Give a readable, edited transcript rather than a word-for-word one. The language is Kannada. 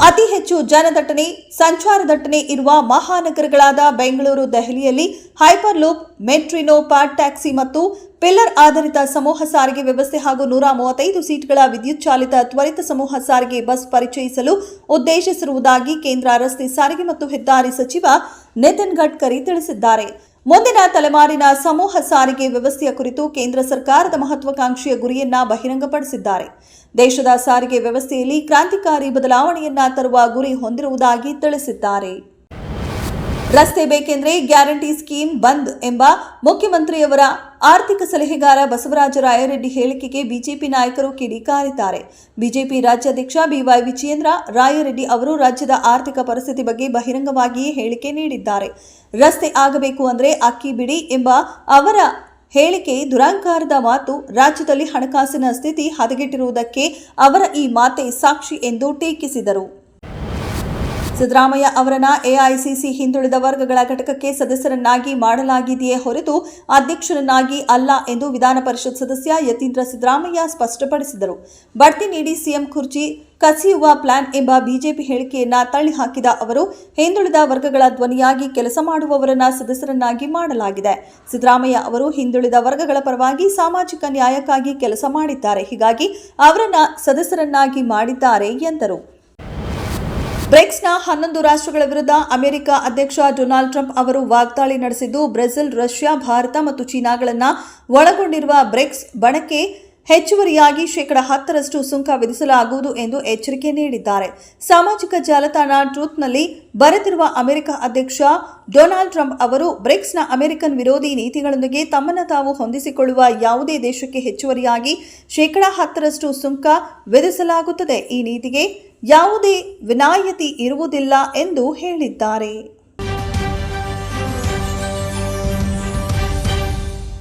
ಅತಿ ಹೆಚ್ಚು ಜನದಟ್ಟಣೆ ಸಂಚಾರ ದಟ್ಟಣೆ ಇರುವ ಮಹಾನಗರಗಳಾದ ಬೆಂಗಳೂರು, ದೆಹಲಿಯಲ್ಲಿ ಹೈಪರ್ ಲೂಪ್, ಮೆಟ್ರಿನೋ, ಪಾಡ್ ಟ್ಯಾಕ್ಸಿ ಮತ್ತು ಪಿಲ್ಲರ್ ಆಧಾರಿತ ಸಮೂಹ ಸಾರಿಗೆ ವ್ಯವಸ್ಥೆ ಹಾಗೂ 135 ಸೀಟ್ಗಳ ವಿದ್ಯುತ್ ಚಾಲಿತ ತ್ವರಿತ ಸಮೂಹ ಸಾರಿಗೆ ಬಸ್ ಪರಿಚಯಿಸಲು ಉದ್ದೇಶಿಸಿರುವುದಾಗಿ ಕೇಂದ್ರ ರಸ್ತೆ ಸಾರಿಗೆ ಮತ್ತು ಹೆದ್ದಾರಿ ಸಚಿವ ನಿತಿನ್ ಗಡ್ಕರಿ ತಿಳಿಸಿದ್ದಾರೆ. ಮುಂದಿನ ತಲೆಮಾರಿನ ಸಮೂಹ ಸಾರಿಗೆ ವ್ಯವಸ್ಥೆಯ ಕುರಿತು ಕೇಂದ್ರ ಸರ್ಕಾರದ ಮಹತ್ವಾಕಾಂಕ್ಷೆಯ ಗುರಿಯನ್ನ ಬಹಿರಂಗಪಡಿಸಿದ್ದಾರೆ. ದೇಶದ ಸಾರಿಗೆ ವ್ಯವಸ್ಥೆಯಲ್ಲಿ ಕ್ರಾಂತಿಕಾರಿ ಬದಲಾವಣೆಯನ್ನ ತರುವ ಗುರಿ ಹೊಂದಿರುವುದಾಗಿ ತಿಳಿಸಿದ್ದಾರೆ. ರಸ್ತೆ ಬೇಕೆಂದ್ರೆ ಗ್ಯಾರಂಟಿ ಸ್ಕೀಮ್ ಬಂದ್ ಎಂಬ ಮುಖ್ಯಮಂತ್ರಿಯವರ ಆರ್ಥಿಕ ಸಲಹೆಗಾರ ಬಸವರಾಜ ರಾಯರೆಡ್ಡಿ ಹೇಳಿಕೆಗೆ ಬಿಜೆಪಿ ನಾಯಕರು ಕಿಡಿಕಾರಿದ್ದಾರೆ. ಬಿಜೆಪಿ ರಾಜ್ಯಾಧ್ಯಕ್ಷ ಬಿವೈ ವಿಜಯೇಂದ್ರ ರಾಯರೆಡ್ಡಿ ಅವರು ರಾಜ್ಯದ ಆರ್ಥಿಕ ಪರಿಸ್ಥಿತಿ ಬಗ್ಗೆ ಬಹಿರಂಗವಾಗಿಯೇ ಹೇಳಿಕೆ ನೀಡಿದ್ದಾರೆ. ರಸ್ತೆ ಆಗಬೇಕು ಅಂದ್ರೆ ಅಕ್ಕಿ ಬಿಡಿ ಎಂಬ ಅವರ ಹೇಳಿಕೆ ದುರಂಕಾರದ ಮಾತು. ರಾಜ್ಯದಲ್ಲಿ ಹಣಕಾಸಿನ ಸ್ಥಿತಿ ಹದಗೆಟ್ಟಿರುವುದಕ್ಕೆ ಅವರ ಈ ಮಾತೆ ಸಾಕ್ಷಿ ಎಂದು ಟೀಕಿಸಿದರು. ಸಿದ್ದರಾಮಯ್ಯ ಅವರನ್ನ ಎಐಸಿಸಿ ಹಿಂದುಳಿದ ವರ್ಗಗಳ ಘಟಕಕ್ಕೆ ಸದಸ್ಯರನ್ನಾಗಿ ಮಾಡಲಾಗಿದೆಯೇ ಹೊರತು ಅಧ್ಯಕ್ಷರನ್ನಾಗಿ ಅಲ್ಲ ಎಂದು ವಿಧಾನ ಪರಿಷತ್ ಸದಸ್ಯ ಯತೀಂದ್ರ ಸಿದ್ದರಾಮಯ್ಯ ಸ್ಪಷ್ಟಪಡಿಸಿದರು. ಬಡ್ತಿ ನೀಡಿ ಸಿಎಂ ಕುರ್ಚಿ ಕಸಿಯುವ ಪ್ಲಾನ್ ಎಂಬ ಬಿಜೆಪಿ ಹೇಳಿಕೆಯನ್ನ ತಳ್ಳಿಹಾಕಿದ ಅವರು, ಹಿಂದುಳಿದ ವರ್ಗಗಳ ಧ್ವನಿಯಾಗಿ ಕೆಲಸ ಮಾಡುವವರನ್ನ ಸದಸ್ಯರನ್ನಾಗಿ ಮಾಡಲಾಗಿದೆ. ಸಿದ್ದರಾಮಯ್ಯ ಅವರು ಹಿಂದುಳಿದ ವರ್ಗಗಳ ಪರವಾಗಿ ಸಾಮಾಜಿಕ ನ್ಯಾಯಕ್ಕಾಗಿ ಕೆಲಸ ಮಾಡಿದ್ದಾರೆ. ಹೀಗಾಗಿ ಅವರನ್ನ ಸದಸ್ಯರನ್ನಾಗಿ ಮಾಡಿದ್ದಾರೆ ಎಂದರು. ಬ್ರಿಕ್ಸ್ನ 11 ರಾಷ್ಟ್ರಗಳ ವಿರುದ್ಧ ಅಮೆರಿಕ ಅಧ್ಯಕ್ಷ ಡೊನಾಲ್ಡ್ ಟ್ರಂಪ್ ಅವರು ವಾಗ್ದಾಳಿ ನಡೆಸಿದ್ದು, ಬ್ರೆಜಿಲ್, ರಷ್ಯಾ, ಭಾರತ ಮತ್ತು ಚೀನಾಗಳನ್ನು ಒಳಗೊಂಡಿರುವ ಬ್ರಿಕ್ಸ್ ಬಣಕ್ಕೆ ಹೆಚ್ಚುವರಿಯಾಗಿ 10% ಸುಂಕ ವಿಧಿಸಲಾಗುವುದು ಎಂದು ಎಚ್ಚರಿಕೆ ನೀಡಿದ್ದಾರೆ. ಸಾಮಾಜಿಕ ಜಾಲತಾಣ ಟ್ರೂತ್ನಲ್ಲಿ ಬರೆದಿರುವ ಅಮೆರಿಕ ಅಧ್ಯಕ್ಷ ಡೊನಾಲ್ಡ್ ಟ್ರಂಪ್ ಅವರು, ಬ್ರಿಕ್ಸ್ನ ಅಮೆರಿಕನ್ ವಿರೋಧಿ ನೀತಿಗಳೊಂದಿಗೆ ತಮ್ಮನ್ನು ತಾವು ಹೊಂದಿಸಿಕೊಳ್ಳುವ ಯಾವುದೇ ದೇಶಕ್ಕೆ ಹೆಚ್ಚುವರಿಯಾಗಿ 10% ಸುಂಕ ವಿಧಿಸಲಾಗುತ್ತದೆ. ಈ ನೀತಿಗೆ ಯಾವುದೇ ವಿನಾಯಿತಿ ಇರುವುದಿಲ್ಲ ಎಂದು ಹೇಳಿದ್ದಾರೆ.